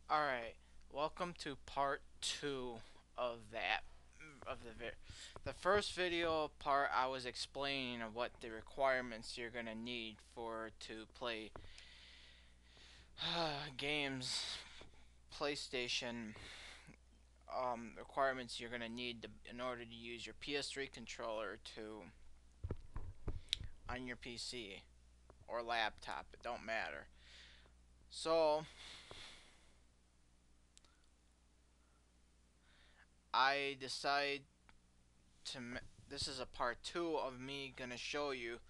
Alright, welcome to part 2 of that. Of the first video part, I was explaining what the requirements you're gonna need for to play games, PlayStation, requirements you're gonna need in order to use your ps3 controller to on your PC or laptop. It don't matter. So I decide to. This is a part 2 of me gonna show you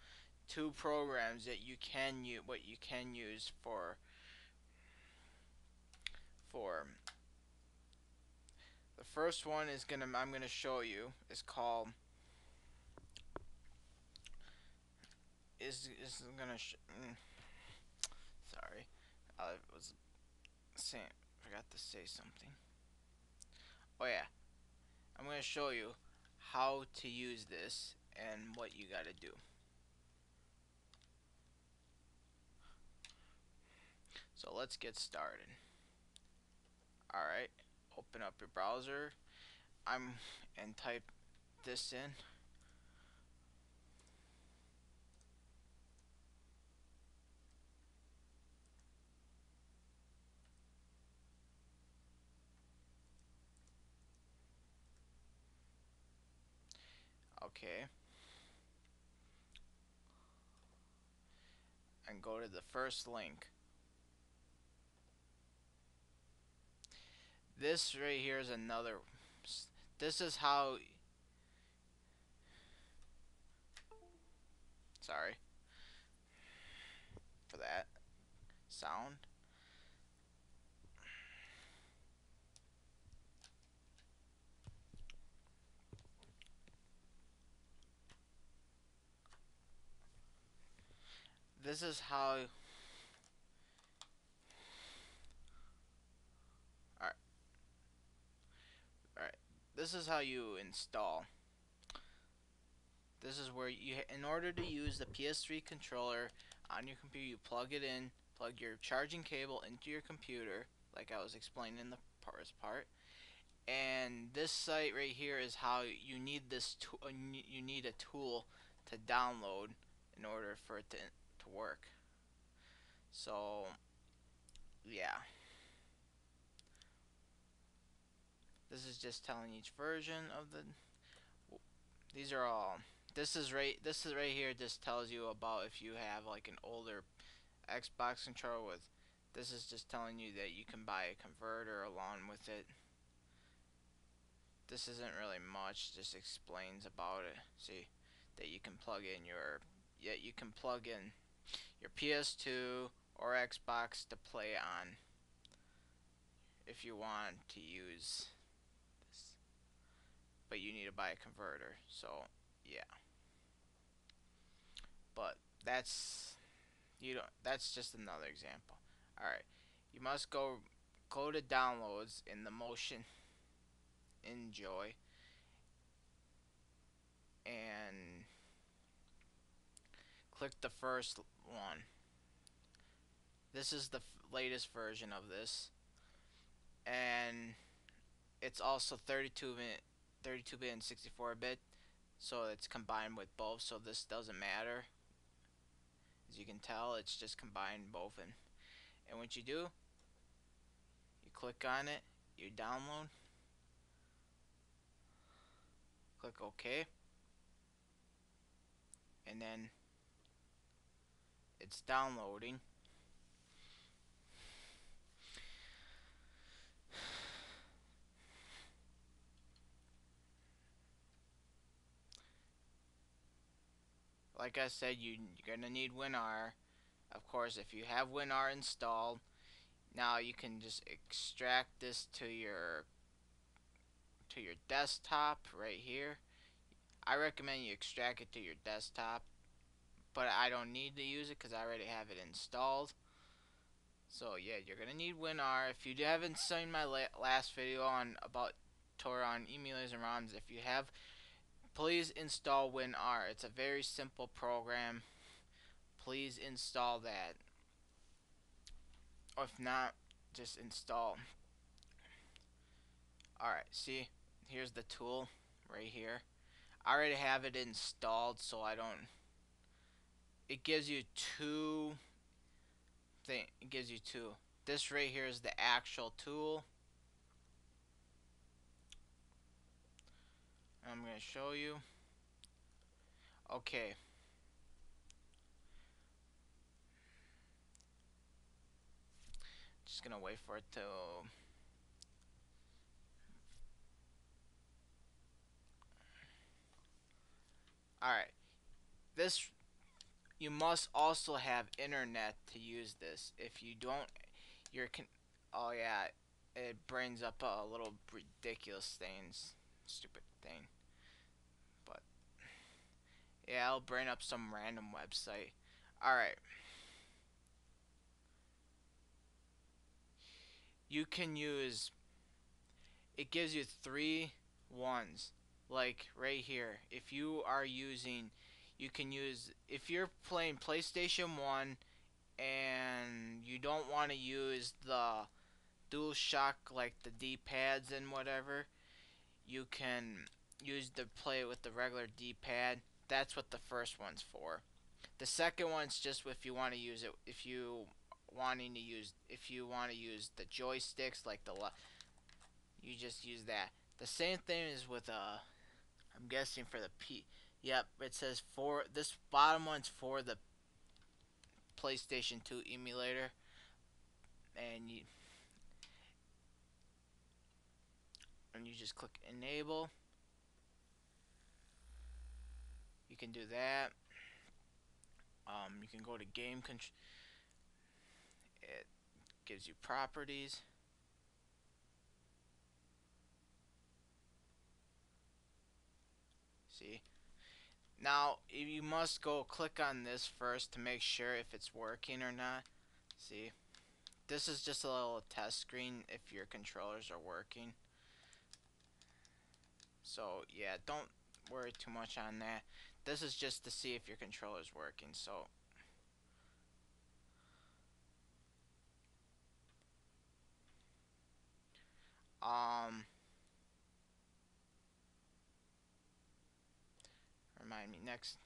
two programs that you can use, what you can use for the first one is I'm gonna show you is called is gonna sorry, I was saying, forgot to say something. Oh yeah, I'm gonna show you how to use this and what you gotta do. So let's get started. Alright, open up your browser. And type this in. Okay. And go to the first link. This right here is another. This is how. Sorry for that sound. This is how. Alright. Alright. This is how you install. This is where you, in order to use the PS3 controller on your computer, you plug it in, plug your charging cable into your computer, like I was explaining in the first part. And this site right here is how you need this. You need a tool to download in order for it to work. So yeah, this is just telling each version of the. These are all. This is right here. Just tells you about if you have like an older Xbox controller with. This is just telling you that you can buy a converter along with it. This isn't really much. Just explains about it. See that you can plug in your. Yeah, you can plug in your PS2 or Xbox to play on if you want to use this. But you need to buy a converter. So yeah. But that's just another example. Alright. You must go to downloads in the motion enjoy and click the first one. This is the latest version of this, and it's also 32-bit and 64-bit, so it's combined with both. So this doesn't matter. As you can tell, it's just combined both. And what you do, you click on it, you download, click OK, and then it's downloading. Like I said, you're gonna need WinR. Of course, if you have WinR installed, now you can just extract this to your desktop right here. I recommend you extract it to your desktop, but I don't need to use it because I already have it installed. So yeah, you're gonna need WinR. If you haven't seen my last video on about Toron emulators and ROMs, if you have, please install WinR. It's a very simple program. Please install that. Or if not, just install. Alright, see, here's the tool right here. I already have it installed, so I don't. It gives you it gives you two. This right here is the actual tool. I'm gonna show you. Okay. Just gonna wait for it to. Alright. This, you must also have internet to use this. If you don't, oh yeah, it brings up a little ridiculous things, stupid thing. But yeah, I'll bring up some random website. Alright. You can use, it gives you three ones. Like right here. If you are using, you can use, if you're playing PlayStation 1 and you don't want to use the DualShock, like the D-pads and whatever, you can use the play with the regular D-pad. That's what the first one's for. The second one's just if you want to use it, if you want to use the joysticks like you just use that. The same thing is with I'm guessing for the P. Yep, it says for this bottom one's for the PlayStation 2 emulator, and you just click enable. You can do that. You can go to game control. It gives you properties. See? Now, you must go click on this first to make sure if it's working or not. See? This is just a little test screen if your controllers are working. So, yeah, don't worry too much on that. This is just to see if your controller's working. So, remind me next.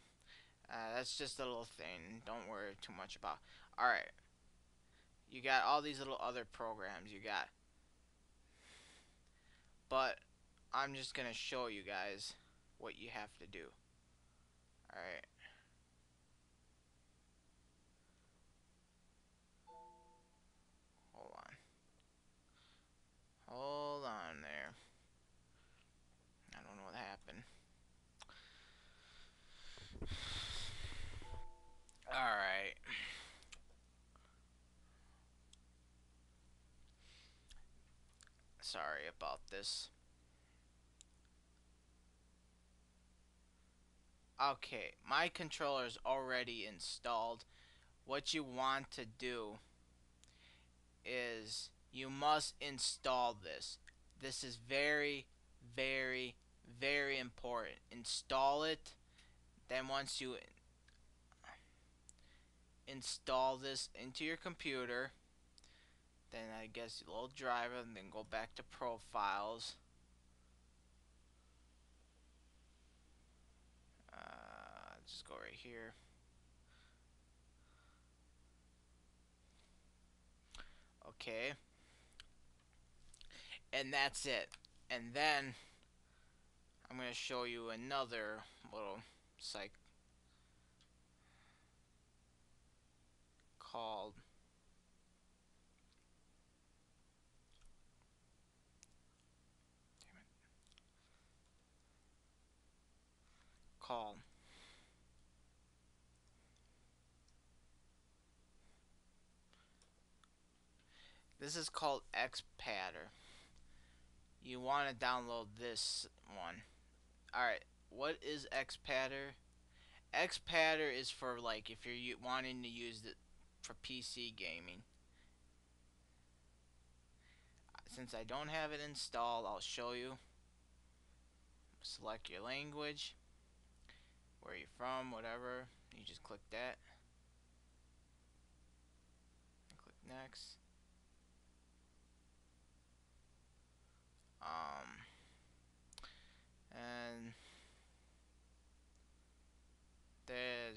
That's just a little thing. Don't worry too much about. Alright. You got all these little other programs you got. But I'm just going to show you guys what you have to do. Alright. Hold on. Hold on there. I don't know what happened. Alright. Sorry about this. Okay, my controller is already installed. What you want to do is you must install this. This is very, very, very important. Install it. Then once you install this into your computer, then I guess you load driver and then go back to profiles. Just go right here. Okay. And that's it. And then I'm going to show you another little site called called this is called Xpatter. You want to download this one. Alright, what is Xpatter? Xpatter is for like if you're wanting to use it for PC gaming. Since I don't have it installed, I'll show you. Select your language, where you're from, whatever. You just click that. Click next.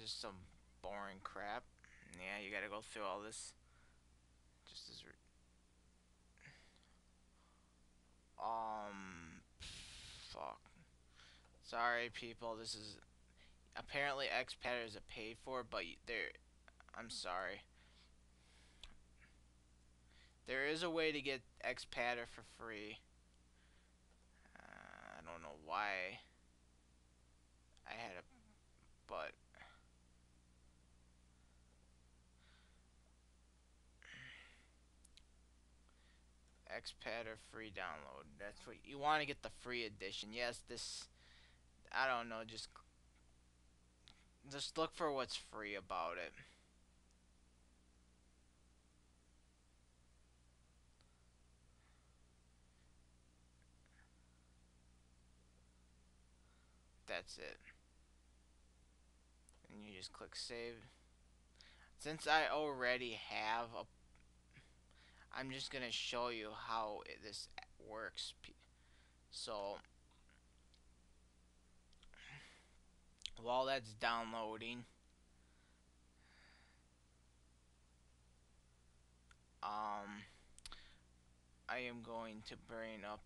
just some boring crap. Yeah, you gotta go through all this. Just as fuck. Sorry, people. This is apparently XPatter is a paid for, but there. I'm sorry. There is a way to get XPatter for free. I don't know why I had a, but XPatter free download. That's what you want to get, the free edition. Yes, this. I don't know. Just look for what's free about it. That's it. And you just click save. Since I already have a, I'm just gonna show you how this works. So while that's downloading, um, I am going to bring up.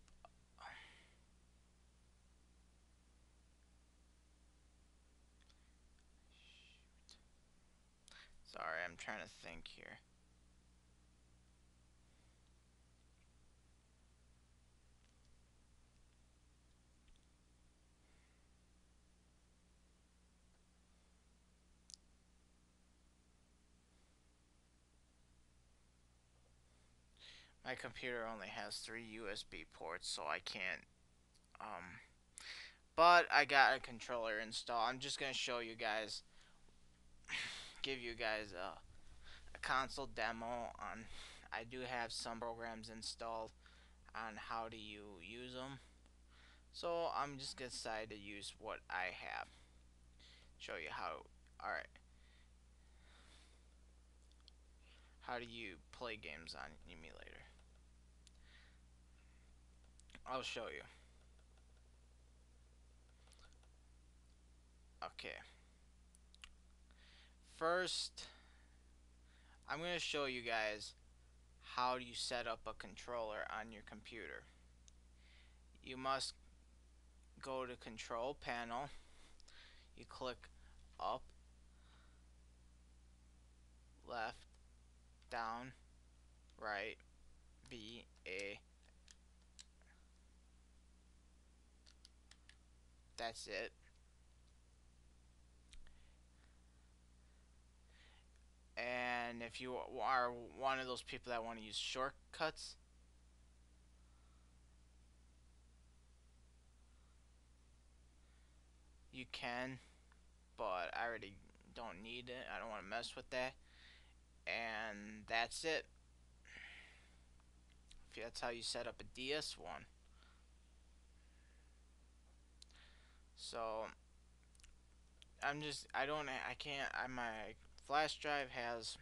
Sorry, I'm trying to think here. My computer only has 3 USB ports, so I can't. Um, but I got a controller installed. I'm just gonna show you guys, give you guys a console demo on. I do have some programs installed on how do you use them. So I'm just gonna decide to use what I have. Show you how. All right. How do you play games on emulator? I'll show you. Okay. First, I'm gonna show you guys how do you set up a controller on your computer. You must go to control panel. You click up, left, down, right, B, A. That's it. And if you are one of those people that want to use shortcuts, you can, but I already don't need it. I don't want to mess with that. And that's it. That's how you set up a DS1. So I can't. My flash drive has,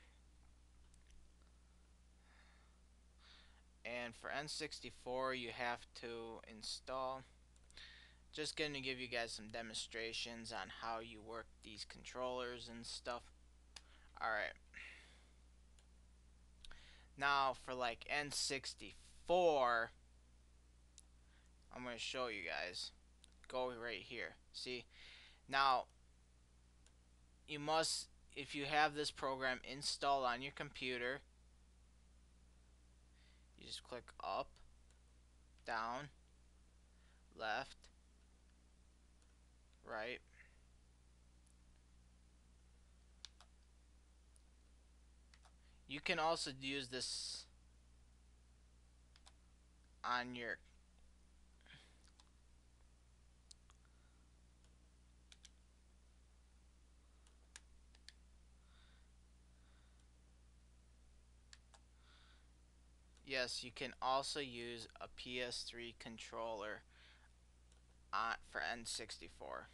and for N64 you have to install. Just gonna give you guys some demonstrations on how you work these controllers and stuff. Alright. Now for like N64, I'm gonna show you guys. Go right here. See? Now you must, if you have this program installed on your computer, you just click up, down, left, right. You can also use this on your, yes, you can also use a PS3 controller for N64.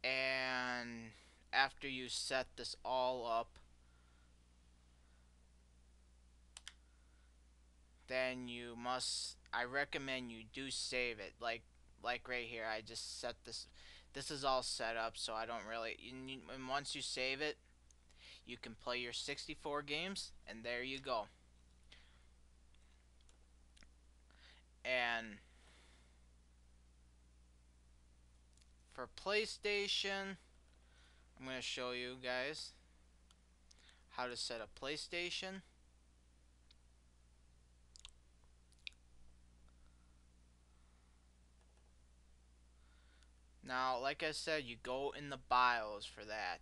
And after you set this all up, then you must, I recommend you do save it. Like right here, I just set this. This is all set up, so I don't really. And once you save it, you can play your 64 games, and there you go. And for PlayStation, I'm going to show you guys how to set up PlayStation. Now, like I said, you go in the BIOS for that.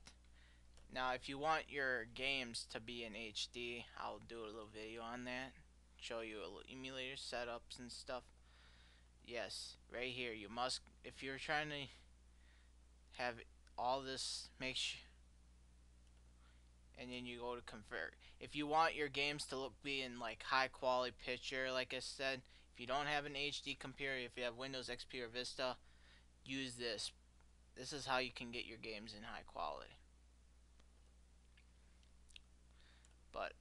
Now, if you want your games to be in HD, I'll do a little video on that. Show you a little emulator setups and stuff. Yes, right here, you must, if you're trying to have all this, make sure, and then you go to convert. If you want your games to be in like high quality picture, like I said, if you don't have an HD computer, if you have Windows XP or Vista, use this. This is how you can get your games in high quality. But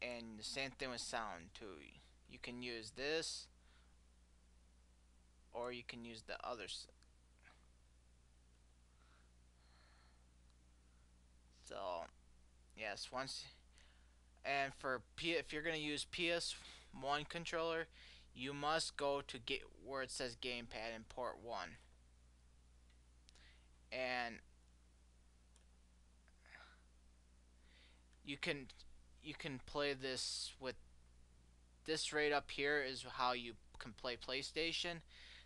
and the same thing with sound too. You can use this, or you can use the others. So yes, once, and for if you're gonna use PS1 controller, you must go to get where it says gamepad in port 1, and you can play this with this right up here is how you can play PlayStation.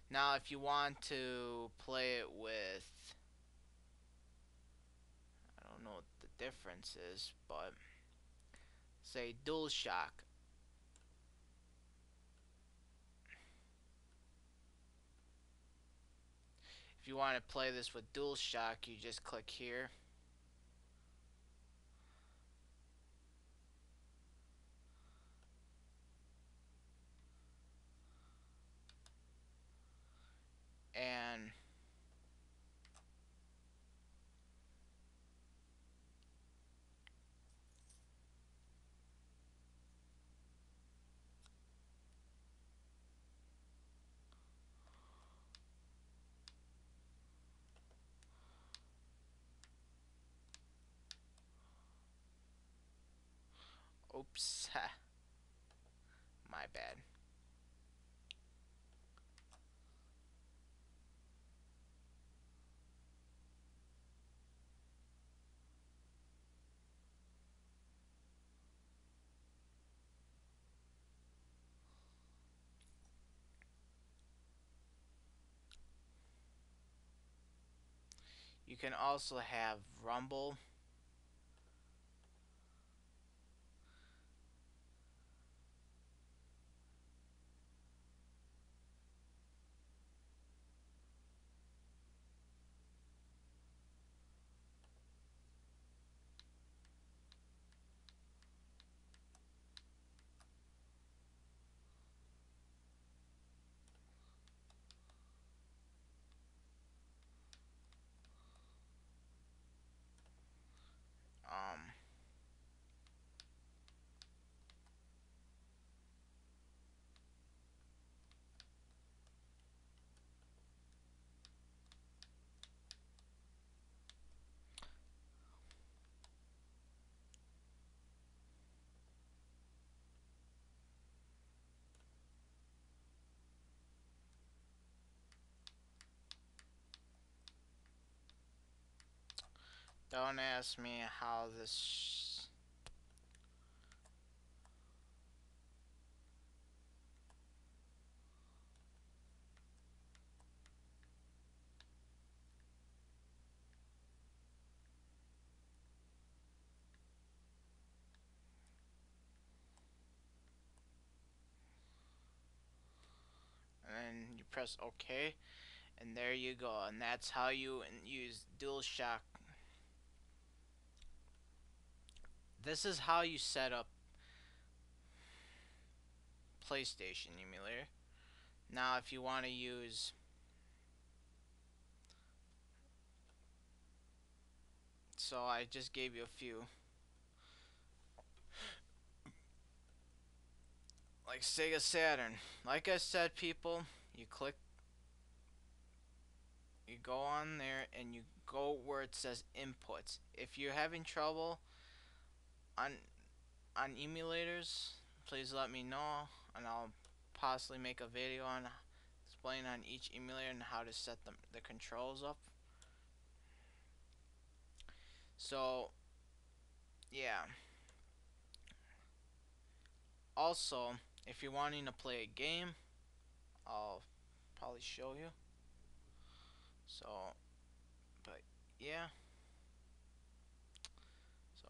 Now if you want to play it with, I don't know what the difference is, but say DualShock. If you want to play this with DualShock, you just click here. And oops, my bad. You can also have Rumble. Um, don't ask me how this. And then you press OK, and there you go. And that's how you use DualShock. This is how you set up PlayStation emulator. Now, if you want to use, so I just gave you a few. like Sega Saturn. Like I said, people, you click, you go on there and you go where it says inputs. If you're having trouble on emulators, please let me know, and I'll possibly make a video on explaining on each emulator and how to set the controls up. So yeah. Also, if you're wanting to play a game, I'll probably show you. So, but yeah. So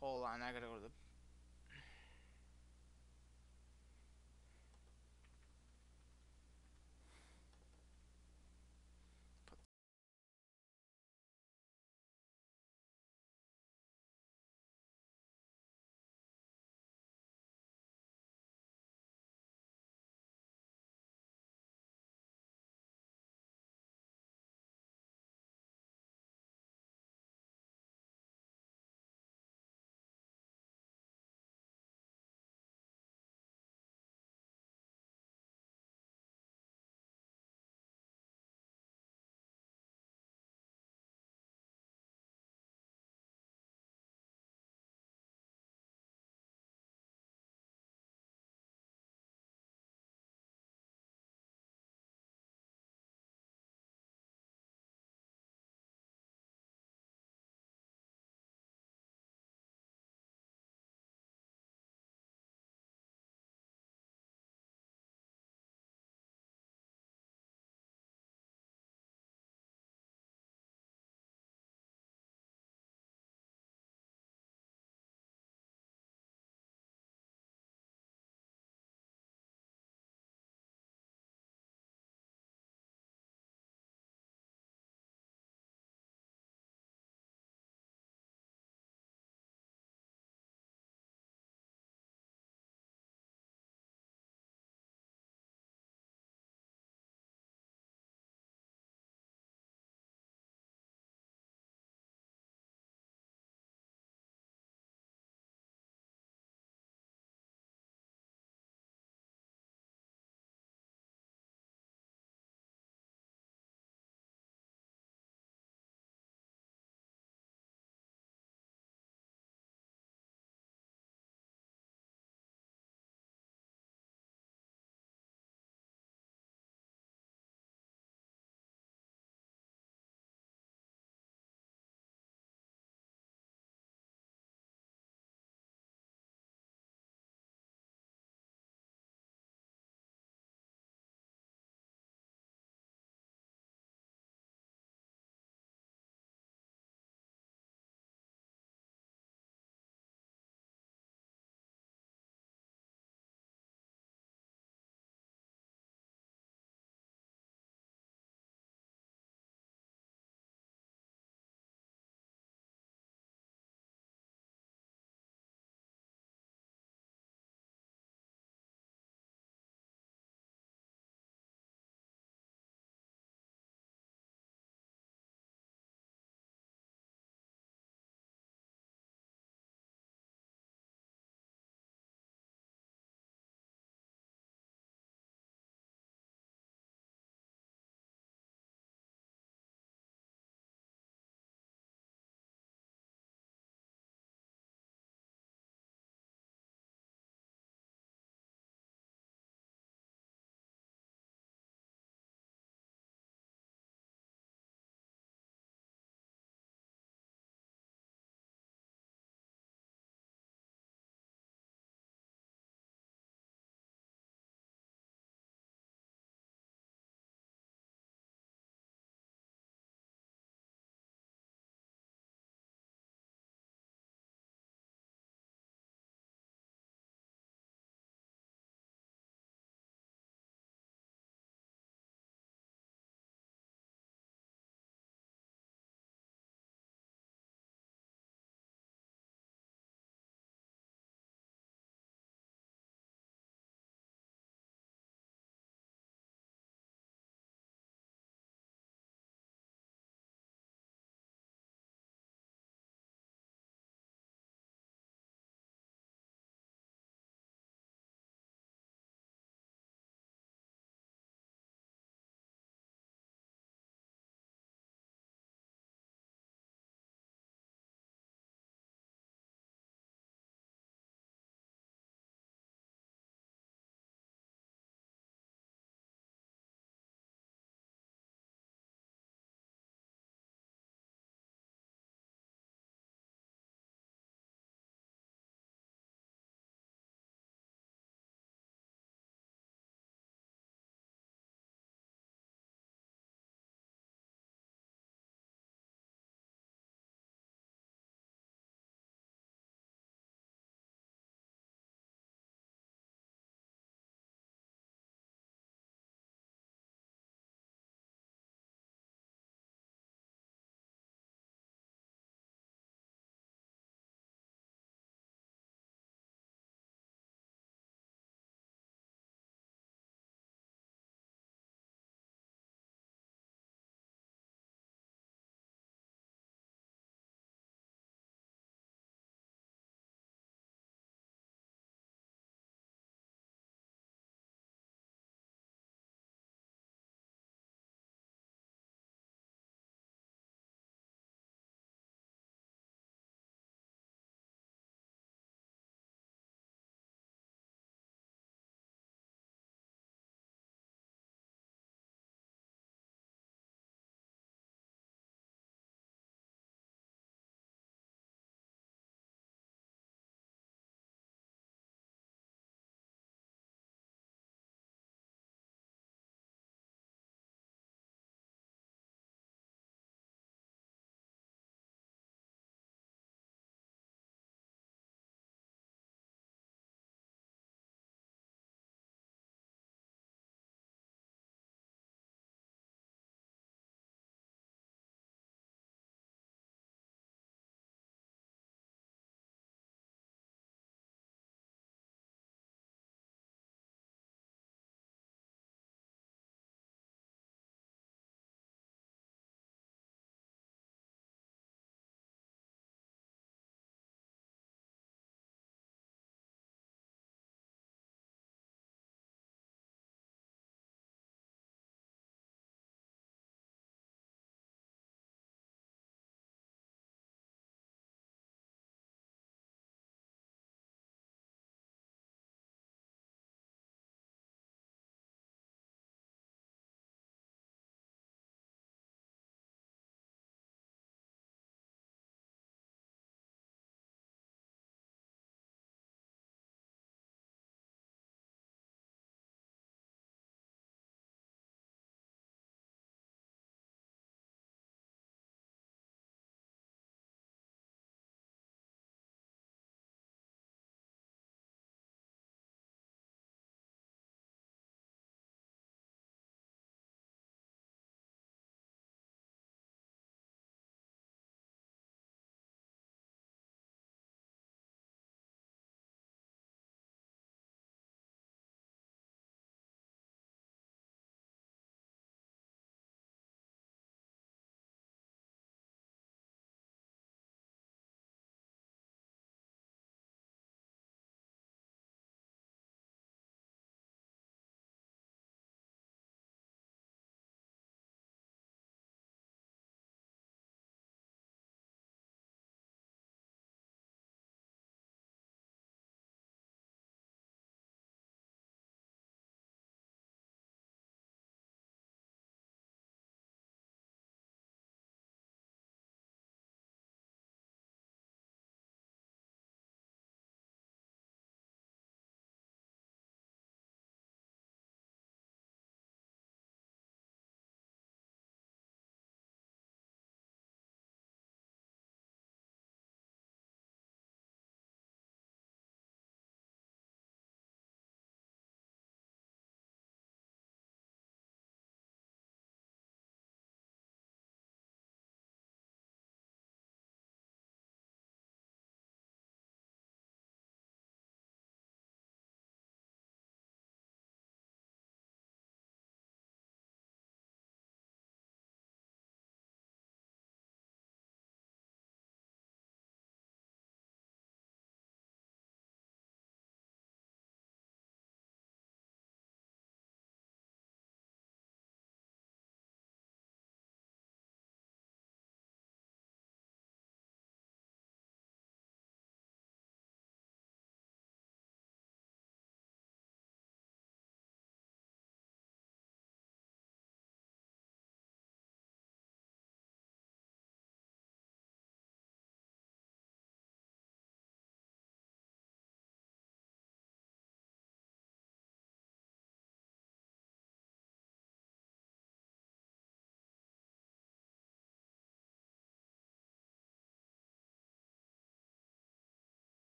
hold on, I gotta go to the